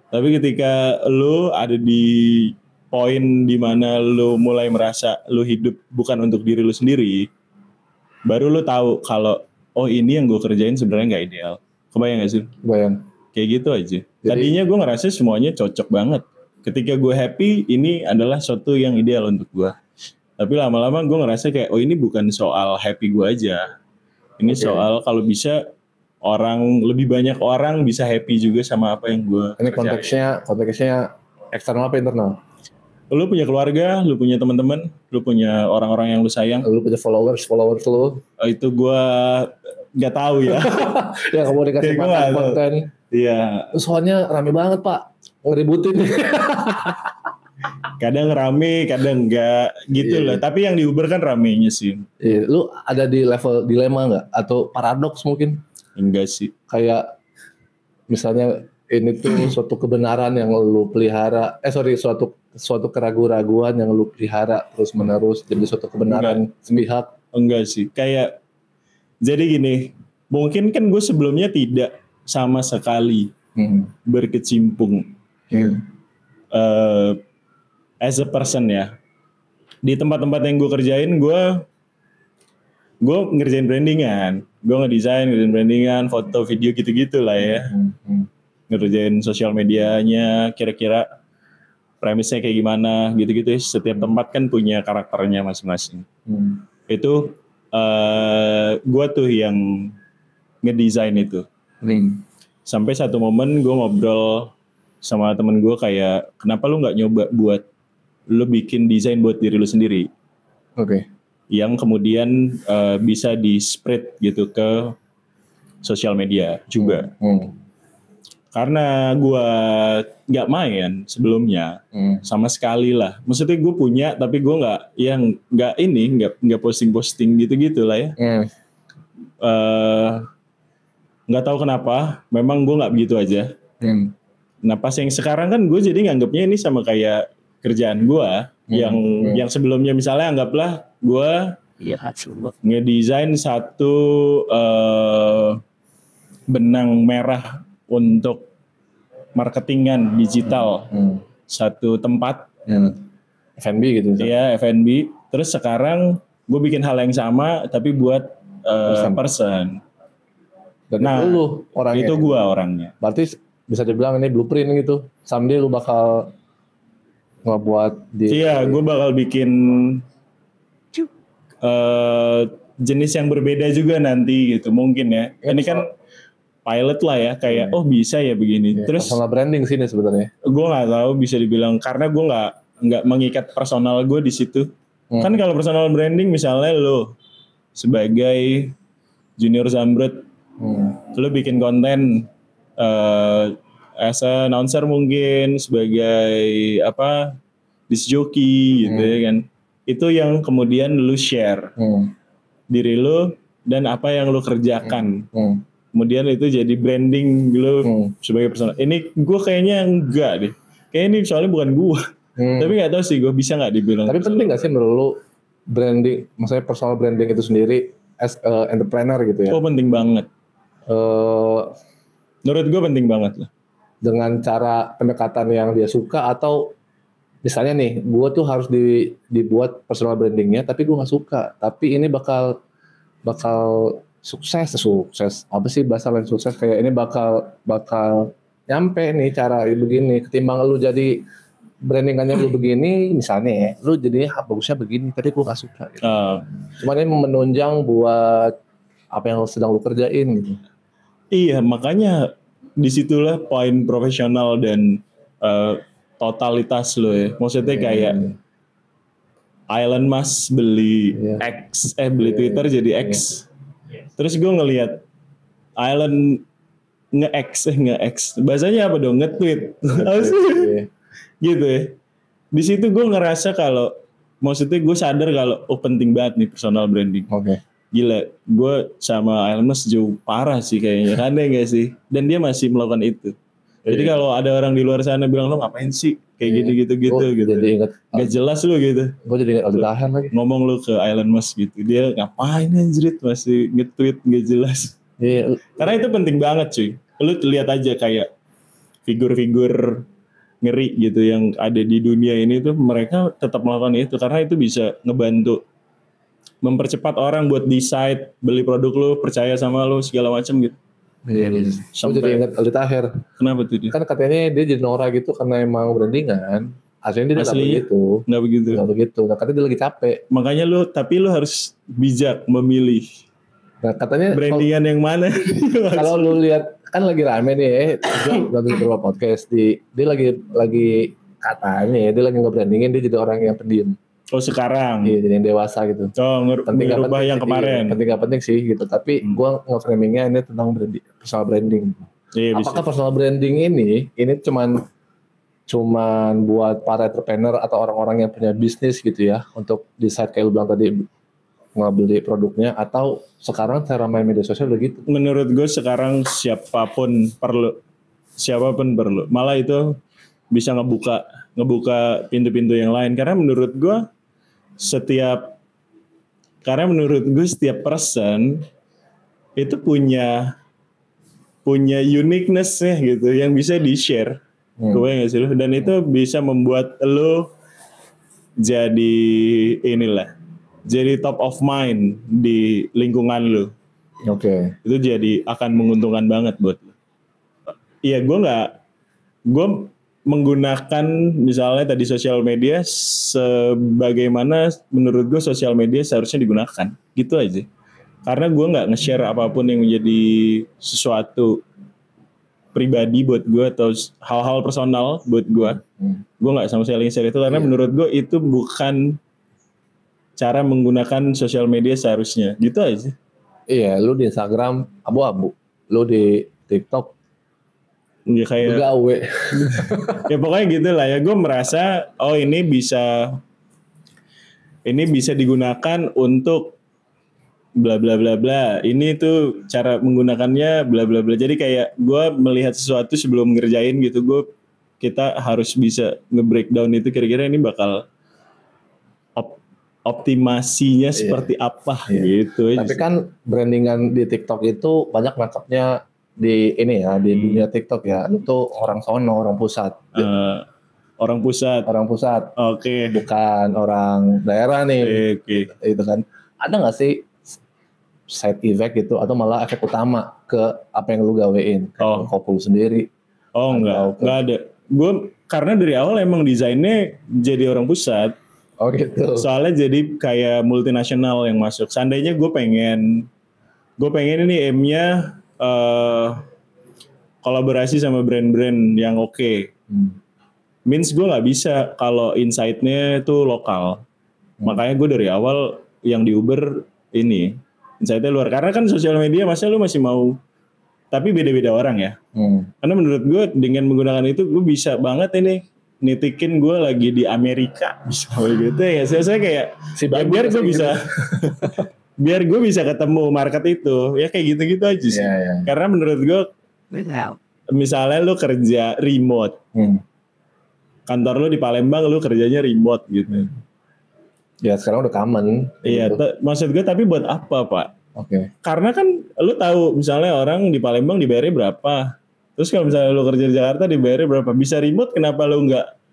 Tapi ketika lu ada di poin dimana lu mulai merasa lu hidup bukan untuk diri lu sendiri, baru lu tahu kalau oh ini yang gue kerjain sebenarnya nggak ideal. Kebayang gak sih? Kebayang. Kayak gitu aja. Tadinya gue ngerasa semuanya cocok banget. Ketika gue happy, ini adalah sesuatu yang ideal untuk gue. Tapi lama-lama gue ngerasa kayak, oh ini bukan soal happy gue aja. Ini soal kalau bisa lebih banyak orang bisa happy juga sama apa yang gue kerjain. Ini konteksnya eksternal apa internal? Lu punya keluarga, lu punya teman-teman, lu punya orang-orang yang lu sayang. Lu punya followers lu. Itu gue nggak tahu ya. Ya kamu dikasih makan konten. Iya. Soalnya rame banget Pak, ngeributin. Kadang rame, kadang enggak gitu lah. Tapi yang di Uber kan ramenya sih. Iya. Lu ada di level dilema nggak? Atau paradoks mungkin? Enggak sih. Kayak misalnya ini tuh suatu kebenaran yang lu pelihara. Suatu keraguan-raguan yang lu pelihara terus menerus jadi suatu kebenaran sepihak. Enggak sih. Kayak jadi gini, mungkin kan gue sebelumnya tidak sama sekali berkecimpung as a person ya. Di tempat-tempat yang gue kerjain, gue ngerjain brandingan. gue ngedesain brandingan, foto, video gitu-gitu lah ya. Ngerjain sosial medianya, kira-kira premisnya kayak gimana gitu-gitu. Setiap tempat kan punya karakternya masing-masing. Itu gue tuh yang ngedesain itu. Sampai satu momen gue ngobrol sama temen gue kayak, kenapa lu nggak nyoba buat lu bikin desain buat diri lu sendiri? Oke. Yang kemudian bisa di spread gitu ke sosial media juga. Karena gue nggak main sebelumnya sama sekali lah. Maksudnya gue punya tapi gue nggak posting gitu lah ya. Nggak tahu kenapa. Memang gue nggak begitu aja. Nah pas yang sekarang kan gue jadi nganggapnya ini sama kayak kerjaan gue yang sebelumnya misalnya anggaplah gue ngedesain satu benang merah untuk marketingan digital satu tempat F&B gitu. Iya F&B. Terus sekarang gue bikin hal yang sama tapi buat person. Dan lu orangnya. Itu gue orangnya. Berarti bisa dibilang ini blueprint gitu. Someday lu bakal ngebuat Iya, gue bakal bikin jenis yang berbeda juga nanti gitu mungkin ya. Ini kan pilot lah ya, kayak bisa ya begini. Terus personal branding sini sebenarnya. Gue nggak tahu bisa dibilang karena gue nggak mengikat personal gue di situ. Kan kalau personal branding misalnya lo sebagai junior Zambrut, lo bikin konten as a announcer mungkin sebagai disc jockey gitu ya kan. Itu yang kemudian lu share diri lu dan apa yang lu kerjakan. Kemudian itu jadi branding lu sebagai personal. Ini gue kayaknya enggak deh. Kayaknya ini soalnya bukan gue. Tapi nggak tahu sih gue bisa nggak dibilang. Tapi penting nggak sih menurut lu branding, maksudnya personal branding itu sendiri as entrepreneur gitu ya? Oh penting banget. Menurut gue penting banget lah. Dengan cara pendekatan yang dia suka atau misalnya nih, gue tuh harus dibuat personal brandingnya, tapi gue nggak suka. Tapi ini bakal sukses apa sih bahasa lain sukses, kayak ini bakal nyampe nih cara begini. Ketimbang lu jadi brandingannya lu begini, misalnya ya, lu jadinya bagusnya begini, tapi gue nggak suka. Gitu. Cuman ini menunjang buat apa yang sedang lu kerjain gitu. Iya, makanya disitulah poin profesional dan totalitas lo ya. Maksudnya kayak Elon Musk beli Twitter jadi X. Terus gue ngelihat Elon nge-X. Bahasanya apa dong? Nge-tweet. Gitu ya. Di situ gue ngerasa kalau maksudnya gue sadar kalau penting banget nih personal branding. Oke. Gila, gue sama Elon Musk jauh parah sih kayaknya. Aneh gak sih? Dan dia masih melakukan itu. Jadi kalau ada orang di luar sana bilang lo ngapain sih kayak gitu. Jadi ingat, gak jelas lo gitu. Gue jadi ingat Aldi Taher lagi. Ngomong lo ke Elon Musk gitu. Dia ngapain anjrit masih nge-tweet gak jelas. Iya. Karena itu penting banget cuy. Lo lihat aja kayak figur-figur ngeri gitu yang ada di dunia ini tuh mereka tetap melakukan itu karena itu bisa ngebantu mempercepat orang buat decide beli produk lo, percaya sama lo segala macam gitu. Iya. Gue jadi ingat Aldi Taher. Kenapa tuh dia? Kan katanya dia jadi norak gitu karena emang brandingan. Aslinya dia nggak begitu. Nah, katanya dia lagi capek. Makanya tapi lu harus bijak memilih. Nah, katanya brandingan yang mana? Kalau lu lihat kan lagi rame nih, dia beberapa podcast dia lagi katanya dia lagi nge-brandingin dia jadi orang yang pendiam. Oh sekarang? Iya, jadi yang dewasa gitu. Oh ngerubah yang kemarin. Penting gak penting sih gitu. Tapi gue nge-framingnya ini tentang personal branding. Iya, apakah bisa. Personal branding ini cuman buat para entrepreneur atau orang-orang yang punya bisnis gitu ya untuk decide kayak lu bilang tadi ngebeli produknya, atau sekarang cara main media sosial udah gitu? Menurut gue sekarang siapapun perlu. Malah itu bisa ngebuka pintu-pintu yang lain karena menurut gue setiap person itu punya uniqueness ya gitu yang bisa di-share. Gue nggak sih lo, dan itu bisa membuat lo jadi top of mind di lingkungan lo. Oke. Itu jadi akan menguntungkan banget buat lu. Iya, gue menggunakan misalnya tadi sosial media sebagaimana menurut gue sosial media seharusnya digunakan, gitu aja. Karena gue nggak nge-share apapun yang menjadi sesuatu pribadi buat gue atau hal-hal personal buat gue. Gue nggak sama sekali share itu karena menurut gue itu bukan cara menggunakan sosial media seharusnya, gitu aja. Iya, lu di Instagram abu-abu, lu di TikTok Ya kayak gawe. ya pokoknya gitu lah ya. Gue merasa ini bisa digunakan untuk bla bla bla bla. Ini tuh cara menggunakannya bla bla bla. Jadi kayak gue melihat sesuatu sebelum ngerjain gitu. Kita harus bisa nge-breakdown itu kira-kira ini bakal optimasinya seperti apa gitu. Tapi kan brandingan di TikTok itu banyak nangkapnya di ini ya, di dunia TikTok ya. Lu tuh orang sono, orang pusat. Orang pusat. Oke. Bukan orang daerah nih. Oke. Itu kan. Ada nggak sih side effect gitu atau malah efek utama ke apa yang lu gawein? Kayak kopi lu sendiri. Enggak ada. Gue karena dari awal emang desainnya jadi orang pusat. Oh gitu. Soalnya jadi kayak multinasional yang masuk. Seandainya gue pengen ini M-nya kolaborasi sama brand-brand yang oke. Means gue nggak bisa kalau insight-nya itu lokal. Makanya gue dari awal yang di Uber ini insight-nya luar. Karena kan sosial media masa lu masih mau, tapi beda-beda orang ya. Karena menurut gue dengan menggunakan itu gue bisa banget ini nitikin gue lagi di Amerika misalnya gitu ya. Saya kayak biar gue bisa biar gue bisa ketemu market itu ya kayak gitu-gitu aja sih. Karena menurut gue misalnya lu kerja remote, kantor lu di Palembang, lu kerjanya remote gitu. Ya sekarang udah common. Iya, maksud gue tapi buat apa Pak? Oke. Karena kan lu tahu misalnya orang di Palembang dibayarnya berapa. Terus kalau misalnya lu kerja di Jakarta dibayarnya berapa? Bisa remote, kenapa lu nggak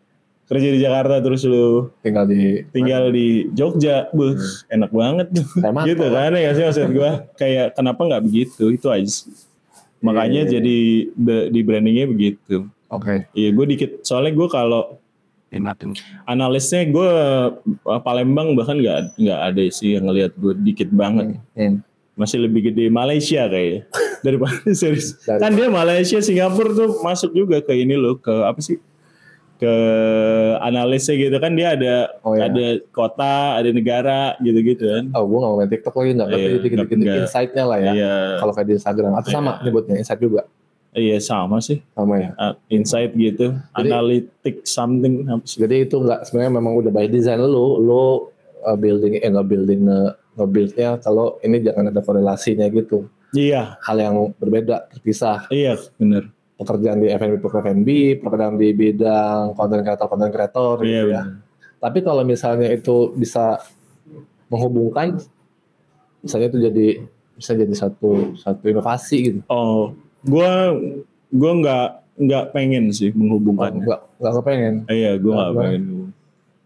kerja di Jakarta terus lu tinggal di Jogja? Enak banget tuh. Gitu kan ya sih maksud gue. Kayak kenapa nggak begitu? Itu aja. Makanya jadi di brandingnya begitu. Oke. Iya gue dikit. Soalnya gue kalau analisnya gue Palembang bahkan nggak ada sih yang ngelihat gue dikit banget. Masih lebih gede Malaysia kayaknya daripada serius. Kan dia Malaysia, Singapura tuh masuk juga ke ini loh, ke apa sih? Ke analisnya gitu kan dia ada kota, ada negara gitu-gitu kan. Oh, gue nggak main TikTok lagi, nggak ngerti dikit-dikit insight-nya lah ya. Kalau kayak di Instagram atau sama nyebutnya insight juga. Iya sama sih. Sama ya. Insight gitu, analytic something. Jadi itu nggak sebenarnya memang udah by design lo nge-buildnya kalau ini jangan ada korelasinya gitu. Iya. Hal yang berbeda, terpisah. Iya, benar. Pekerjaan di F&B, pekerjaan di bidang konten kreator gitu ya. Tapi kalau misalnya itu bisa menghubungkan, misalnya itu bisa jadi satu inovasi gitu. Oh, gue nggak pengen sih menghubungkan. Nggak kepengen. Iya, gue nggak pengen.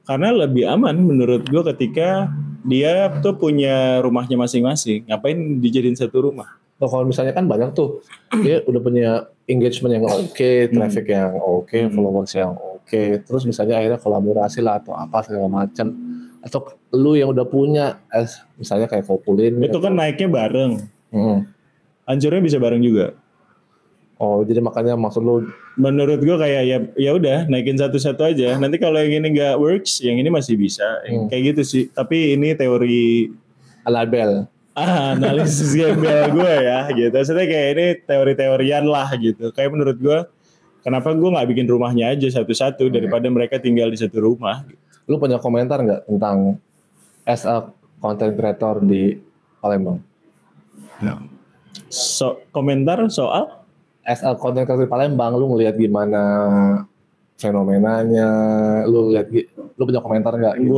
Karena lebih aman menurut gue ketika dia tuh punya rumahnya masing-masing. Ngapain dijadiin satu rumah? Oh, kalau misalnya kan banyak tuh, dia udah punya engagement yang oke, traffic yang oke, followers yang oke. Terus misalnya akhirnya kolaborasi lah atau apa segala macam. Atau lu yang udah punya, misalnya kayak Kopulin. Itu kan naiknya bareng. Hancurnya bisa bareng juga. Oh, jadi makanya maksud lu? Menurut gue kayak ya udah naikin satu-satu aja. Nanti kalau yang ini nggak works, yang ini masih bisa. Kayak gitu sih. Tapi ini teori label. Analisis gembel gue ya gitu. Maksudnya kayak ini teori-teorian lah gitu. Kayak menurut gue, kenapa gue nggak bikin rumahnya aja satu-satu daripada mereka tinggal di satu rumah. Lu punya komentar nggak tentang as a content creator di Palembang? Komentar soal? As a content creator di Palembang, lu ngelihat gimana fenomenanya? Lu punya komentar nggak? Gitu?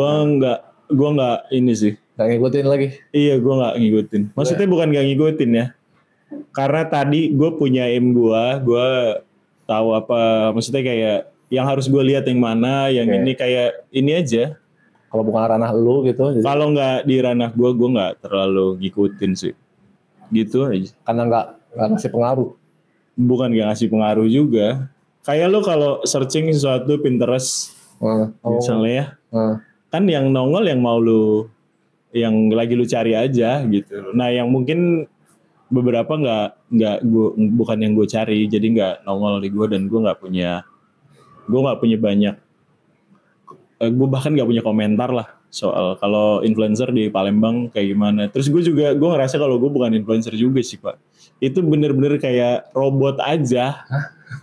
Gue nggak ini sih. Gak ngikutin lagi? Iya, gue gak ngikutin. Maksudnya bukan gak ngikutin ya. Karena tadi gue punya gue tahu apa. Maksudnya kayak yang harus gue lihat yang mana, yang ini kayak ini aja. Kalau bukan ranah lu gitu? Kalau gak di ranah gue gak terlalu ngikutin sih. gitu aja. Karena nggak ngasih pengaruh. Bukan gak ngasih pengaruh juga. Kayak lo kalau searching sesuatu Pinterest misalnya ya, kan yang nongol yang mau lu, yang lagi lu cari aja gitu. Nah yang mungkin beberapa nggak gue, bukan yang gue cari, jadi nggak nongol di gue, dan gue nggak punya banyak, gue bahkan nggak punya komentar lah soal kalau influencer di Palembang kayak gimana. Terus gue ngerasa kalau gue bukan influencer juga sih Pak. Itu bener-bener kayak robot aja.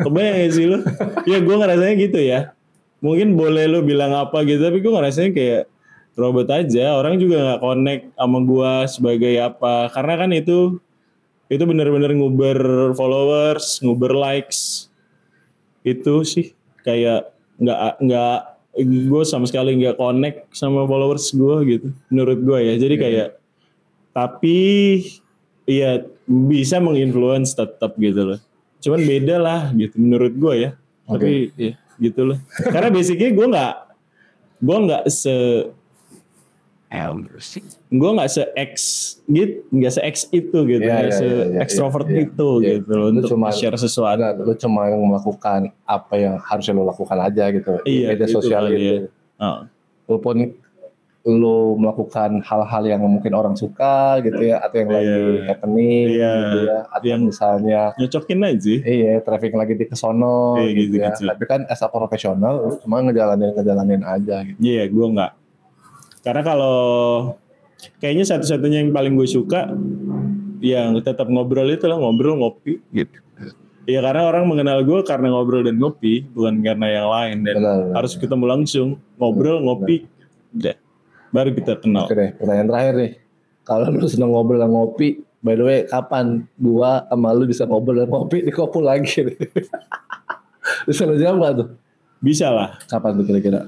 Kebayang gak sih lu? Ya gue ngerasanya gitu ya. Mungkin boleh lu bilang apa gitu, tapi gue ngerasanya kayak robot aja. Orang juga gak connect sama gue sebagai apa. Karena kan itu bener-bener nguber followers, nguber likes. Itu sih kayak nggak gue sama sekali nggak connect sama followers gue gitu. Menurut gue ya. Jadi kayak tapi iya bisa menginfluence tetap gitu loh. Cuman beda lah gitu menurut gue ya. Tapi ya gitu loh. Karena basicnya gue nggak se-X itu gitu, se-extrovert itu gitu loh untuk share sesuatu. Lu cuma melakukan apa yang harusnya lu lakukan aja gitu. Media sosial itu. Walaupun lu melakukan hal-hal yang mungkin orang suka gitu ya, atau yang lagi happening gitu ya, atau yang misalnya nyocokin aja. Iya, traffic lagi di kesono gitu ya. Tapi kan as a profesional lu cuma ngejalanin aja gitu. Iya, gue enggak. Karena kalau kayaknya satu-satunya yang paling gue suka yang tetap ngobrol itu lah, ngobrol ngopi gitu. Iya, karena orang mengenal gue karena ngobrol dan ngopi, bukan karena yang lain. Dan harus ketemu langsung, ngobrol, ngopi, udah. Baru kita kenal. Oke deh, pertanyaan terakhir nih. Kalau lu seneng ngobrol dan ngopi, by the way, kapan gua sama lu bisa ngobrol dan ngopi di Kopul lagi? Bisa lu jawab gak tuh? Bisa lah. Kapan tuh kira-kira?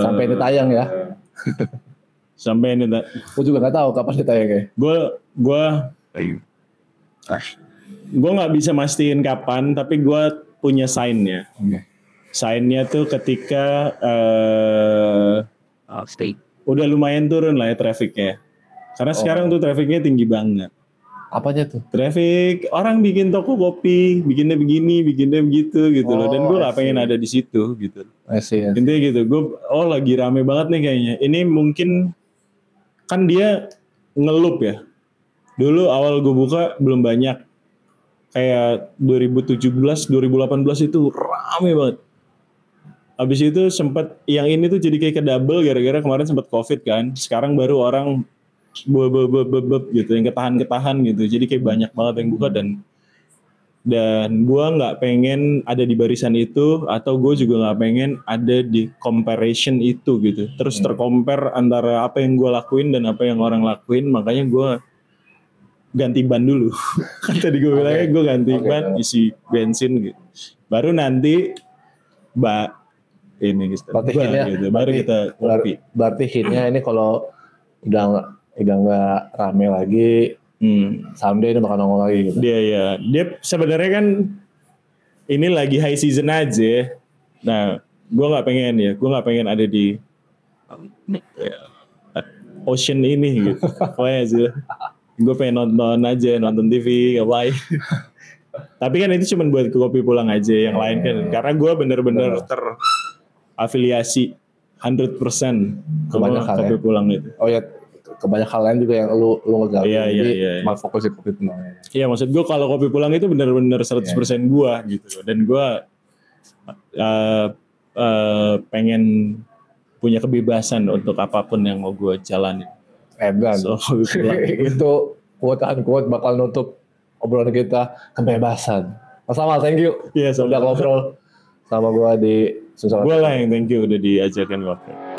Sampai ini tayang ya. Sampai ini Gua juga gak tahu kapan ditayang ya. Gue nggak bisa mastiin kapan, tapi gue punya sign-nya. Sign-nya tuh ketika udah lumayan turun lah ya trafficnya. Karena sekarang tuh trafficnya tinggi banget. Apanya tuh? Traffic, orang bikin toko kopi, bikinnya begini, bikinnya begitu gitu loh. Dan gue gak pengen ada di situ gitu. Intinya gitu, gue lagi rame banget nih kayaknya. Ini mungkin, kan dia ngelup ya. Dulu awal gue buka belum banyak. Kayak 2017, 2018 itu rame banget. Habis itu sempat yang ini tuh jadi kayak double gara-gara kemarin sempat Covid kan. Sekarang baru orang gitu, yang ketahan gitu. Jadi kayak banyak banget yang buka, dan gue nggak pengen ada di barisan itu, atau gue juga nggak pengen ada di comparison itu gitu. Terus tercompare antara apa yang gue lakuin dan apa yang orang lakuin. Makanya gue ganti ban dulu. Kan tadi gue bilangnya gue ganti ban, isi bensin gitu. Baru nanti ini gitu. Baru kita kopi. Berarti hitnya ini kalau udah nggak rame lagi, someday ini bakal nongol lagi gitu. Dia sebenarnya kan ini lagi high season aja. Nah, gue nggak pengen ada di ocean ini gitu. Pokoknya sih. Gue pengen nonton TV, ngapain. Tapi kan itu cuma buat kopi pulang aja, yang lain kan. Karena gue bener-bener terafiliasi 100% ke kopi pulang itu. Oh ya, kebanyak hal lain juga yang lu ngegabung. Iya. Malah fokus di kopi pulang. Iya, maksud gue kalau kopi pulang itu bener-bener 100% gue gitu. Dan gue pengen punya kebebasan untuk apapun yang mau gue jalanin. Edan. Itu quote-unquote bakal nutup obrolan kita, kebebasan. Mas Amal, thank you. Iya, udah ngobrol sama gue di Gue lah yang thank you udah diajarkan ngobrol.